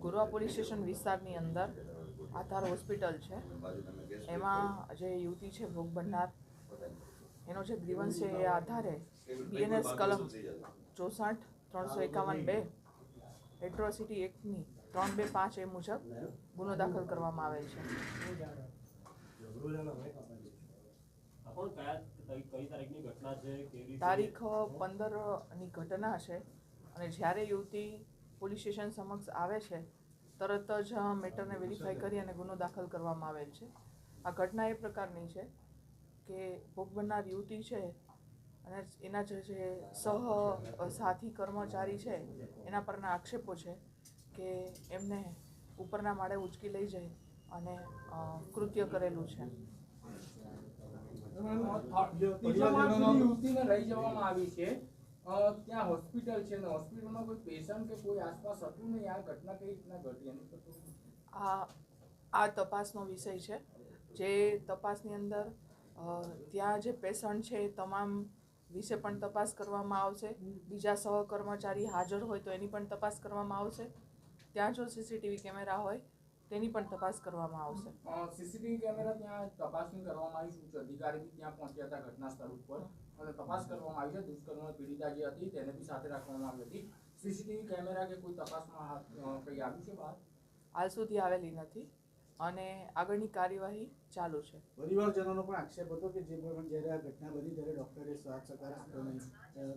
Gorwa police station વિસ્તારની અંદર આધાર hospital છે, એમાં જે યુવતી છે ભોગ બનનાર, એનો જે ગ્રીવન્સ છે એ આધારે BNS કલમ 64-351-2 એટ્રોસિટી એક્ટની 325A મુજબ ગુનો દાખલ કરવામાં આવેલ છે. તારીખ 15ની ઘટના છે અને જ્યારે યુવતી પોલીસ સ્ટેશન સમક્ષ આવે છે તરત જ મેટરને વેરીફાઈ કરી અને ગુનો દાખલ કરવામાં આવેલ છે. આ ઘટના એ પ્રકારની છે કે ભોગ બનનાર યુવતી છે અને એના જે સાથી કર્મચારી છે એના પરના આક્ષેપો છે કે એમને ઉપરના માળે ઉચકી લઈ જઈ અને કૃત્ય કરેલું છે. યુવતીને લઈ જવામાં આવી છે, ત્યાં હોસ્પિટલ છે ને હોસ્પિટલમાં કોઈ પેશન્ટ કે કોઈ આસપાસ હતું નહીં. આ ઘટના કઈ રીતના ઘટી એની પર આ તપાસનો વિષય છે. જે તપાસની અંદર ત્યાં જે પેશન્ટ છે એ તમામ વિશે પણ તપાસ કરવામાં આવશે. બીજા સહકર્મચારી હાજર હોય તો એની પણ તપાસ કરવામાં આવશે. ત્યાં જો CCTV કેમેરા હોય તેની પણ તપાસ કરવામાં આવશે. CCTV કેમેરા ત્યાં તપાસણી કરવામાં આવી. ઉચ્ચ અધિકારી ત્યાં પહોંચ્યા હતા ઘટના સ્થળ ઉપર અને તપાસ કરવામાં આવી છે. દુષ્કર્મ પીડિતા જે હતી તેને બી સાથે રાખવામાં આવી હતી. CCTV કેમેરા કે કોઈ તપાસમાં કંઈ આવ્યું છે બહાર? હાલ સુધી આવેલી નથી અને આગળની કાર્યવાહી ચાલુ છે. પરિવારજનોનો પણ આક્ષેપ હતો કે જે પણ જ્યારે આ ઘટના બની ત્યારે ડોક્ટરે સાથ સહકાર આપ્યો નહીં,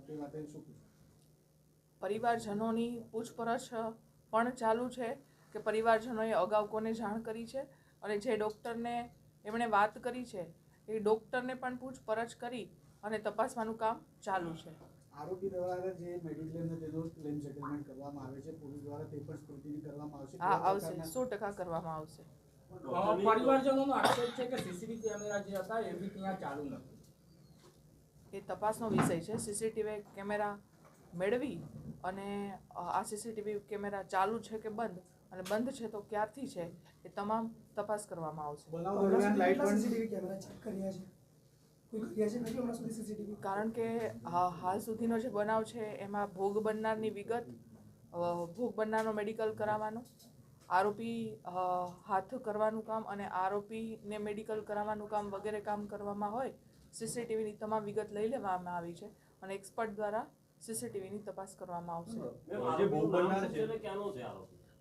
તે માટે શું પૂછ્યું? પરિવારજનોની પૂછપરછ પણ ચાલુ છે કે પરિવારજનોએ અગાઉ કોને જાણ કરી છે અને જે ડૉક્ટરને એમણે વાત કરી છે એ ડૉક્ટરને પણ પૂછપરછ કરી અને તપાસવાનું કામ ચાલુ છે. આરોપી દ્વારા જે મેડિક્લેમ છે તેનો ક્લેમ સેટલમેન્ટ કરવામાં આવે છે, પોલીસ દ્વારા તે પણ સ્ક્રુટિની કરવામાં આવશે. હા, આવશે, 100% કરવામાં આવશે. પરિવારજનોનો આક્ષેપ છે કે CCTV કેમેરા જે હતા એ બી ત્યાં ચાલુ નથી. એ તપાસનો વિષય છે. CCTV કેમેરા મેળવી અને આ CCTV કેમેરા ચાલુ છે કે બંધ અને બંધ છે તો ક્યારથી છે એ તમામ તપાસ કરવામાં આવશે. કારણ કે હાલ સુધીનો જે બનાવ છે એમાં ભોગ બનનારની વિગત, ભોગ બનનારનો મેડિકલ કરાવવાનું, આરોપી હાથ કરવાનું કામ અને આરોપીને મેડિકલ કરાવવાનું કામ વગેરે કામ કરવામાં હોય. CCTVની તમામ વિગત લઈ લેવામાં આવી છે અને એક્સપર્ટ દ્વારા CCTVની તપાસ કરવામાં આવશે.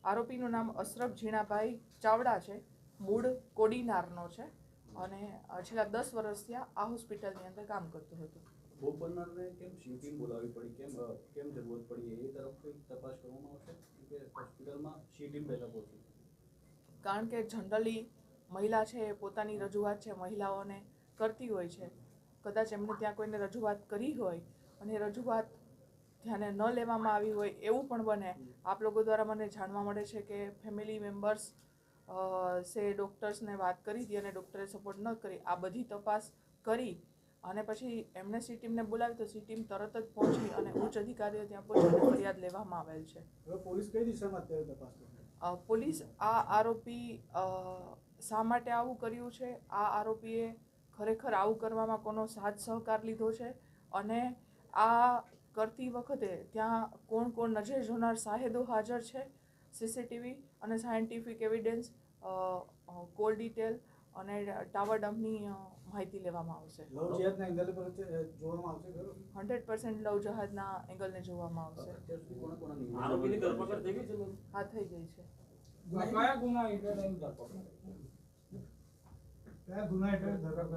આરોપીનું નામ અશરફ ઝીણાભાઈ ચાવડા છે, મૂળ કોડીનારનો છે અને છેલ્લા 10 વર્ષથી આ હોસ્પિટલની અંદર કામ કરતો હતો. ભોગ બનનારને કેમ સીટીમ બોલાવવી પડી, કેમ જરૂરત પડી એ તરફ કોઈ તપાસ કરવામાં આવશે કે હોસ્પિટલમાં સીટીમ પહેલા પહોંચી? કારણ કે જનરલી મહિલા છે એ પોતાની રજૂઆત છે મહિલાઓને કરતી હોય છે. કદાચ એમને ત્યાં કોઈને રજૂઆત કરી હોય અને રજૂઆત ધ્યાને ન લેવામાં આવી હોય એવું પણ બને. આપ લોકો દ્વારા મને જાણવા મળે છે કે ફેમિલી મેમ્બર્સ ડૉક્ટર્સને વાત કરી હતી અને ડૉક્ટરે સપોર્ટ ન કરી. આ બધી તપાસ કરી અને પછી એમને સી ટીમને બોલાવી તો સી ટીમ તરત જ પહોંચી અને ઉચ્ચ અધિકારીઓ ત્યાં પહોંચીને ફરિયાદ લેવામાં આવેલ છે. પોલીસ કઈ દિશામાં અત્યારે તપાસ કરે? પોલીસ આ આરોપી શા માટે આવું કર્યું છે, આ આરોપીએ ખરેખર આવું કરવામાં કોનો સાથ સહકાર લીધો છે અને આ કરતી વખતે ત્યાં કોણ કોણ નજર જોનાર સાહેદો હાજર છે, CCTV અને સાયન્ટિફિક એવિડન્સ, કોલ ડિટેલ અને ટાવર ડમ્પની માહિતી લેવામાં આવશે. 100% લવ જહાજના એંગલને જોવામાં આવશે. હા, થઈ ગઈ છે.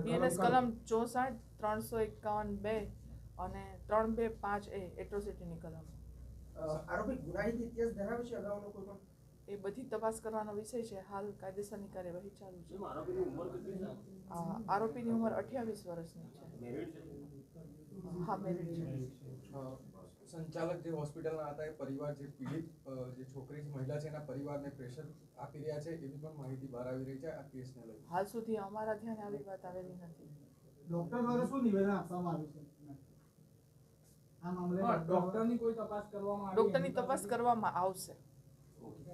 BNS કલમ 64-351-2 અને 325A એટ્રોસિટીની કલમ. આરોપી ગુનાહિત ઇતિહાસ ધરાવે છે અગાઉનો કોઈ પણ? એ બધી તપાસ કરવાનો વિષય છે. હાલ કાયદેસરની કાર્યવાહી ચાલુ છે. આરોપીની ઉંમર 28 વર્ષની છે. હા, મેરિડ છે. સંચાલક જે હોસ્પિટલના હતા એ પરિવાર જે પીડિત જે છોકરી મહિલા છે એના પરિવારને પ્રેશર આપી રહ્યા છે એવી પણ માહિતી બહાર આવી રહી છે આ કેસને લઈને. હાલ સુધી અમારા ધ્યાને આવી વાત આવેલી નથી. ડોક્ટર દ્વારા શું નિવેદન આપવામાં આવ્યું છે આ મામલે? ડોક્ટરની કોઈ તપાસ કરવામાં આવી? ડોક્ટરની તપાસ કરવામાં આવશે. ઓકે.